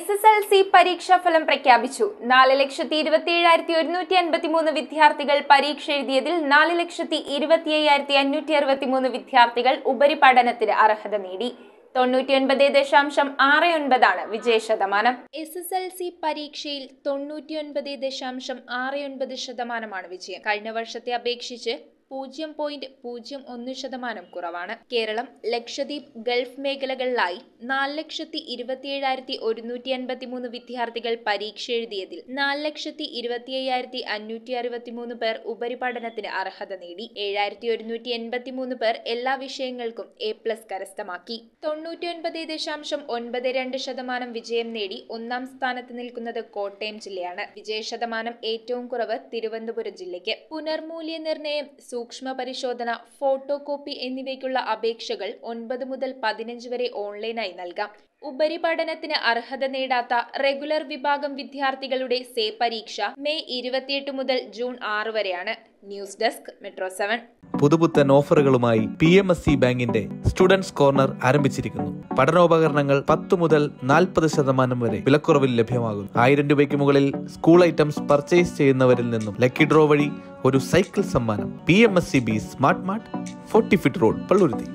SSLC പരീക്ഷാഫലം പ്രഖ്യാപിച്ചു. 4,27,153 വിദ്യാർത്ഥികൾ പരീക്ഷ എഴുതിയതിൽ 4,25,563 വിദ്യാർത്ഥികൾ ഉപരിപഠനത്തിന് അർഹത നേടി. 99.69 വിജയശതമാനം. SSLC പരീക്ഷയിൽ 99.69% വിജയം. കഴിഞ്ഞ വർഷത്തെ അപേക്ഷിച്ച് 0.01% കുറവാണ്. കേരളം, ലക്ഷദ്വീപ്, ഗൾഫ് മേഖലകളിലായി 4,27,153 വിദ്യാർത്ഥികൾ പരീക്ഷ എഴുതിയതിൽ 4,25,563 പേർ ഉപരിപഠനത്തിന് അർഹത നേടി. 7,183 പേർ എല്ലാ വിഷയങ്ങൾക്കും A+ കരസ്ഥമാക്കി. 99.92% വിജയം നേടി ഒന്നാം സ്ഥാനത്ത് നിൽക്കുന്നത് കോട്ടയം ജില്ലയാണ്. വിജയശതമാനം ഏറ്റവും കുറവ് തിരുവനന്തപുരം ജില്ലയ്ക്ക്. പുനർമൂല്യനിർണ്ണയം, സൂക്ഷ്മ പരിശോധന, ഫോട്ടോ കോപ്പി എന്നിവയ്ക്കുള്ള അപേക്ഷകൾ 9 മുതൽ 15 വരെ ഓൺലൈനായി നൽകാം. ഉപരിപഠനത്തിന് അർഹത നേടാത്ത റെഗുലർ വിഭാഗം വിദ്യാർത്ഥികളുടെ സേ പരീക്ഷ മെയ് 28 മുതൽ ജൂൺ 6 വരെയാണ്. News desk metro 7. പുതുപുത്തൻ ഓഫറുകളുമായി PMSC ബാങ്കിന്റെ സ്റ്റുഡൻസ് കോർണർ ആരംഭിച്ചിരിക്കുന്നു. പഠനോപകരണങ്ങൾ 10 മുതൽ 40% വരെ വിലക്കുറവിൽ ലഭ്യമാകുന്നു. 1000 രൂപയ്ക്ക് മുകളിൽ സ്കൂൾ ഐറ്റംസ് പർച്ചേസ് ചെയ്യുന്നവരിൽ നിന്നും ലക്കി ഡ്രോ വഴി ഒരു സൈക്കിൾ സമ്മാനം. PMSC B smart mart, 40 feet road, Palluruthy.